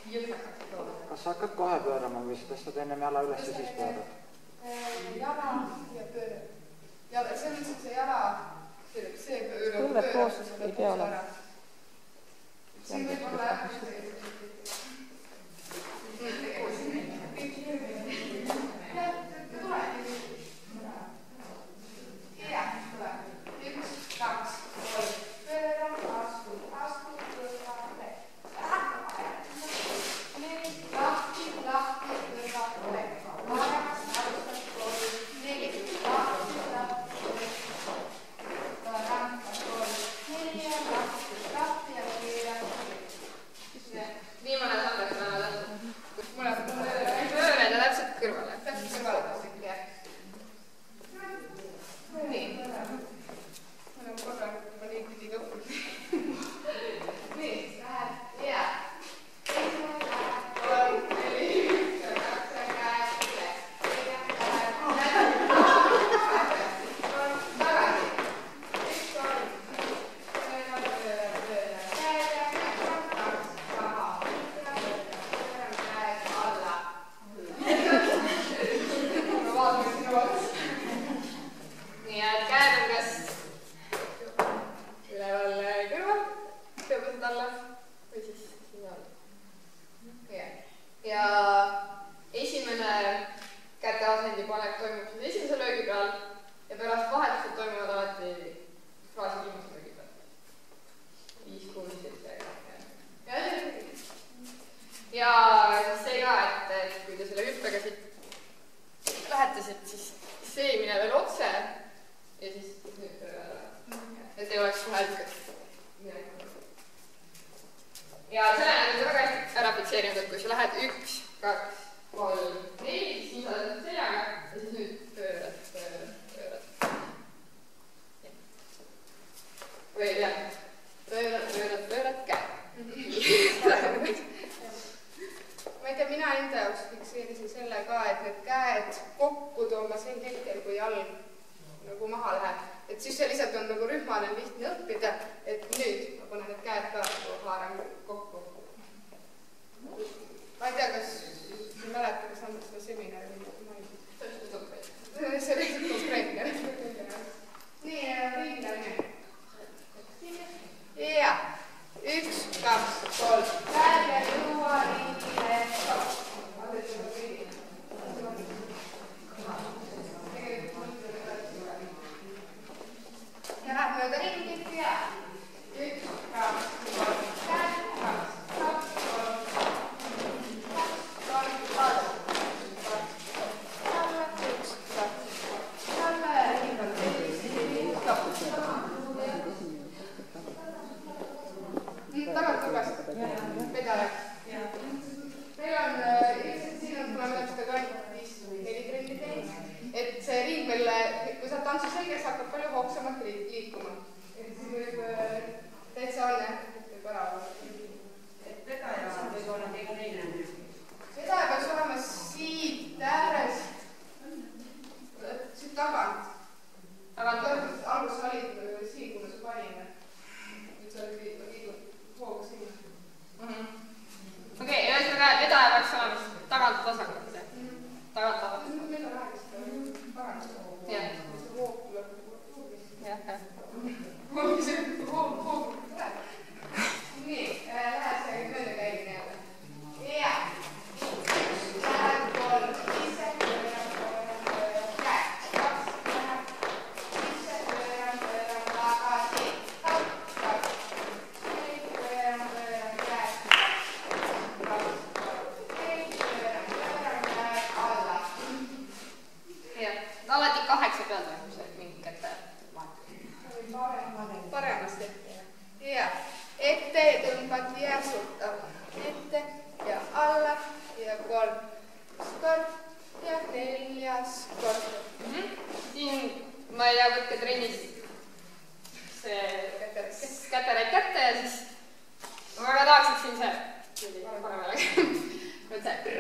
Kas sa hakkad kohe pöörama või sa tõstad ennem jala üles ja siis pöörad? Jala ja pöörad. See on see jala, see pöörab. Kõlved koos ei pea olema. Siin võib olla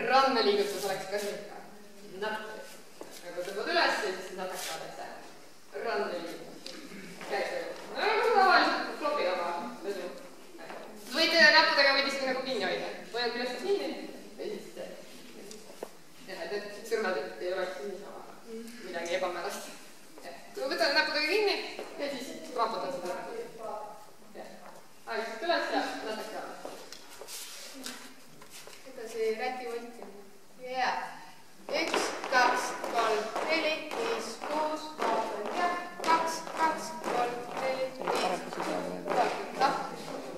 randmeliigutus oleks ka siin. Nagu tõmbad üles ja siis natakad, et see randmeliigutus. Nagu tavaliselt klopi taga. Võite näppudega veidi nagu kinni hoida. hoiad ülesse kinni ja siis jah, et sõrmed ei oleks niisama midagi ebamäärast. Võtad näppudega kinni ja siis raputad seda. Aeglaselt üles ja natuke alla. Edasi räti võtti. Ja 1, 2, 3, 4, 5, 6, 8 ja 2, 2, 3, 4, 5.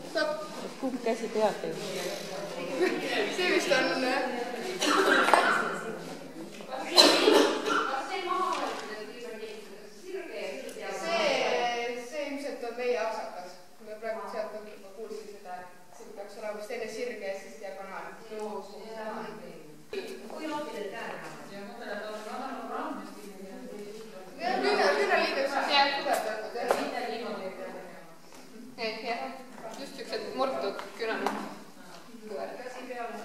Stopp. Kumb käsi peab teil? See vist on... See ilmselt on meie aksakas. Me praegu sealt juba kuulsin seda, et siin peaks olema vist enne sirge ja siis diagonaal. Kui lopidel käe näha? Ja mõtlen, et on raamesti. Küüneliideks on see kudetarkud. Mitte niimoodi Jah, just siuksed murtud küünanud. Käsi peale.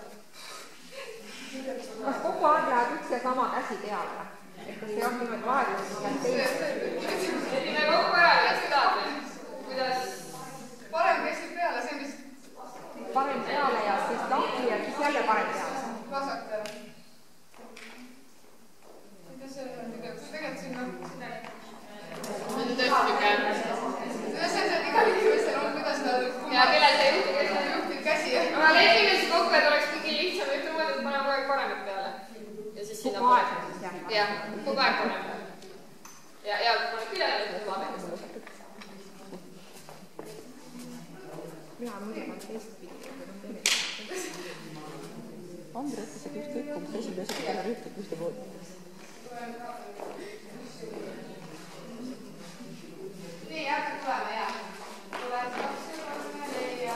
Kas kogu aeg läheb üks ja sama käsi peale? Kas see on niimoodi vahetus? Me kokku ära üles tahame. Kuidas? Parem käsi peale, see mis... Parem peale ja siis tahti ja siis jälle parem peale. Vasak peale. Mida see on? Tegelikult sinna... See on tõesti siuke... See on igal inimesel on, kuidas ta... Ja kellel see juhtib käsi. Aga lepime siis kokku, et oleks kõige lihtsam ühte moodi, et paneme kogu aeg paremat peale. Ja siis sinna... Kogu aeg? Jah, kogu aeg paremat peale. Ja paneb küljele, et vaadake. Mina muidugi on teistpidi. Andre ütles, et ükskõik kumb käsi pesib, kelle rühtab ühte poolt. Nii, jätkub tulema, jah. Tuleb 2, 3, 4,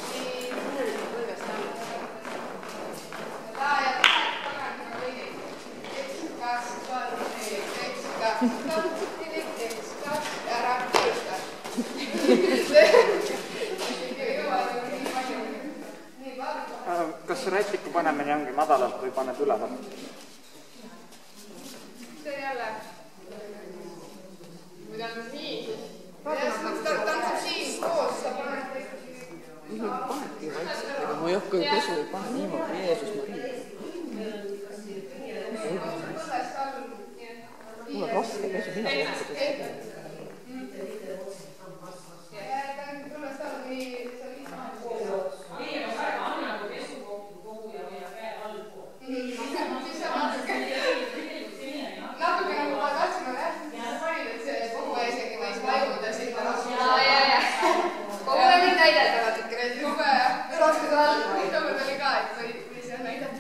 5, 6. Ja tagant kõigi. 1, 2, 3, 4, 1, 2, 3, 4, 1, 2, ära püüsta. Kas rätiku panemine ongi madalalt või paned ülevalt? See jälle. Kui ta on nii, siis... Ta on siin koos, sa paned... Panedki vaikselt, ega ma ei hakka ju pesu ei pane niimoodi, Jeesus Maria. Mul on raske pesu, mina ei hakka pesu. Natuke nagu ma tahtsin, et panid, et see kogu eesegi võis vajuda sinna raske. Ja. Kogu aeg ei näidata natuke. Kogu aeg raske all. Tookord oli ka, et või see on näidata.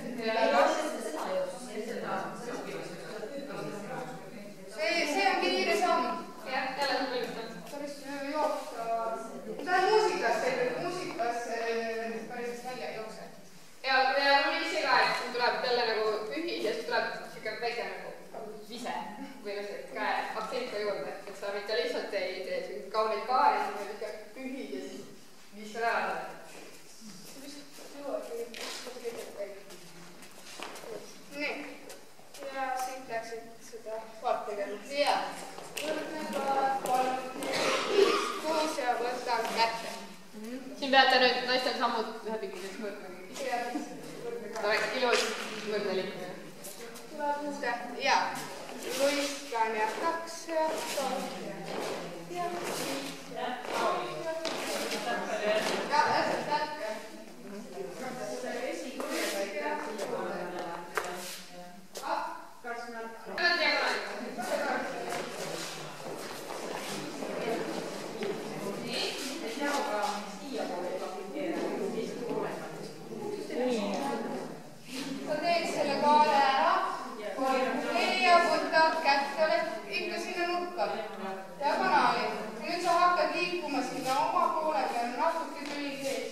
See on kiire samm. Jah, jälle on mõjustav. Päris jooksa. Ta on muusikas päris välja ei jookse. Ja mul ise ka, et siin tuleb jälle nagu pühis ja siis tuleb siuke väike nagu vise või see käe aktsent ka juurde, et sa mitte lihtsalt ei tee siuke kauneid kaari, vaid ikka pühid ja siis viskad ära. Nii. Ja siit läksid seda vaatega. Ja. Võtmega 3, 4, 5, 6 ja võtan kätte. Siin peate nüüd naistel sammud ühe pikkuseks mõõtma. Ta oleks ilus võrdne liikumine. Tuleb uude. Ja. Luiskan ja 2 ja 3 ja 5 ja 6 ja 7. Ja, täpselt täpke. Sa teed selle kaare ära, ja võtad kätte ikka sinna nurka, diagonaali. Ja nüüd sa hakkad liikuma sinna oma poole peale natuke tüli sees.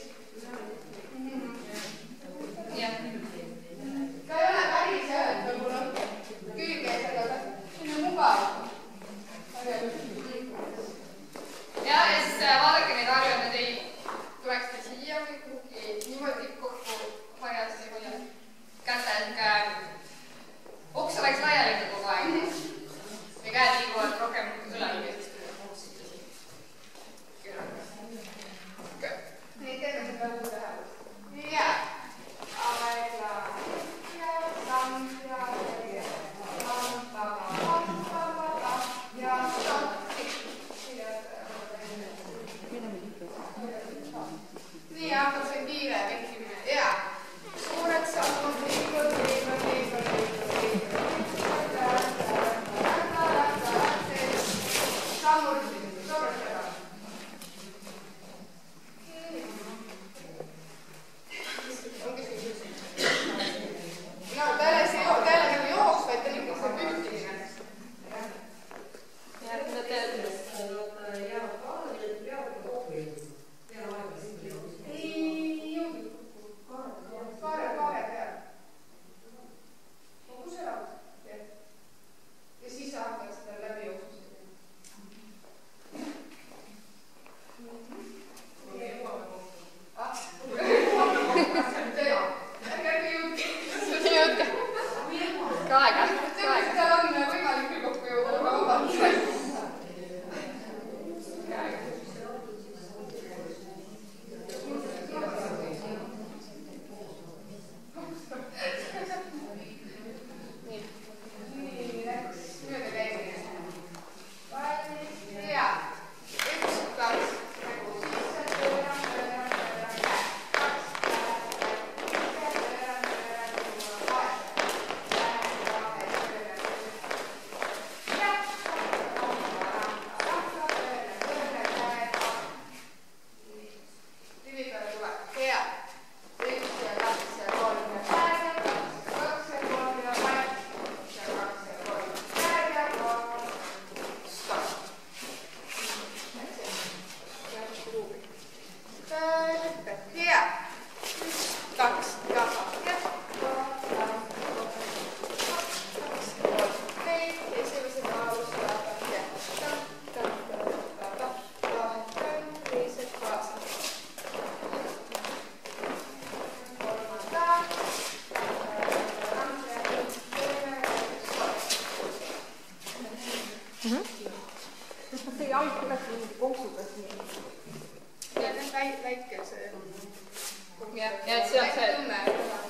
ja et see on see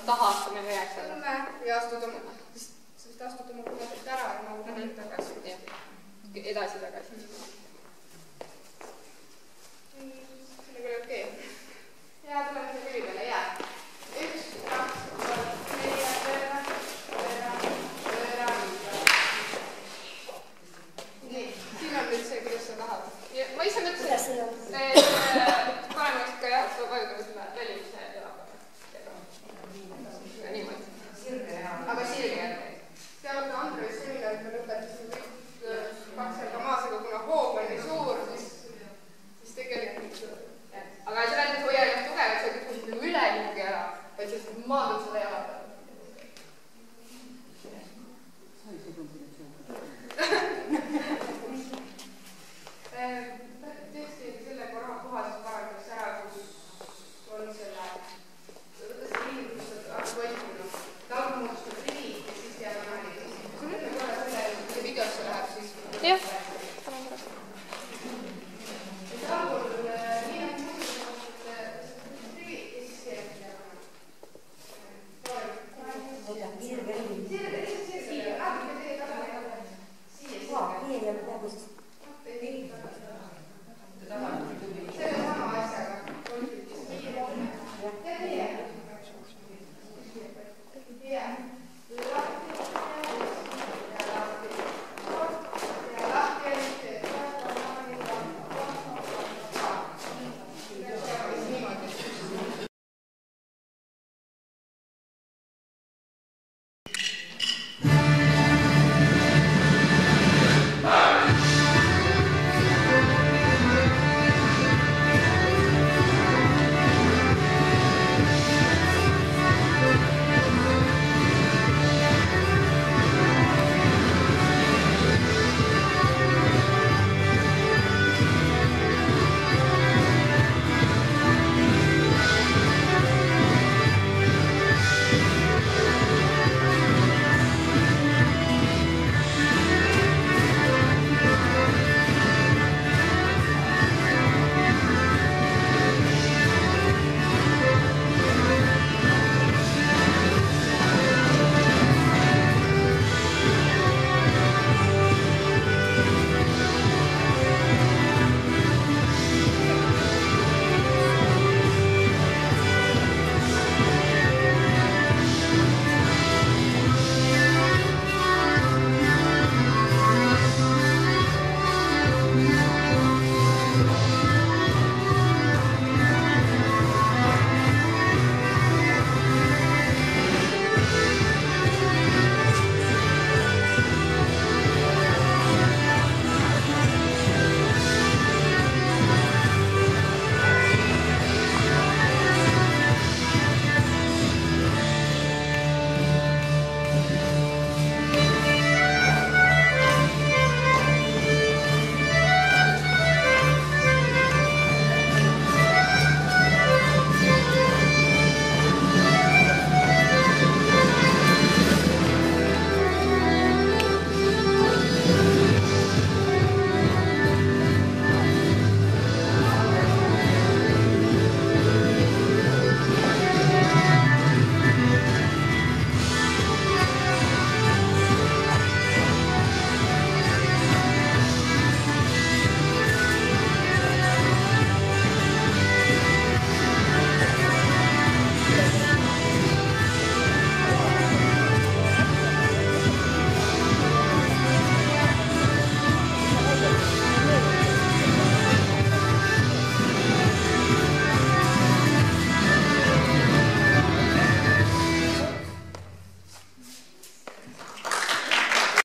tahaastamine veaks alla. Tõmme ja astud oma kumadelt ära ja nagu tagasi. Edasi tagasi. See on küll okei. Ja tuleme see külli peale, jää. 1, 2, 3, 4, pööra. Nii, siin on nüüd see, kuidas sa tahad. Ma ise mõtlesin, et paneme ka jah, sa vajutame selle välimise ja niimoodi. Aga sirge. Tead, Andres seminarit me lõpetasime kõik kakselga maas, aga kuna hoog on nii suur, siis tegelikult... Aga see räägib hoia ennast tugev, et sa ei üle liugi ära, vaid sellest maadud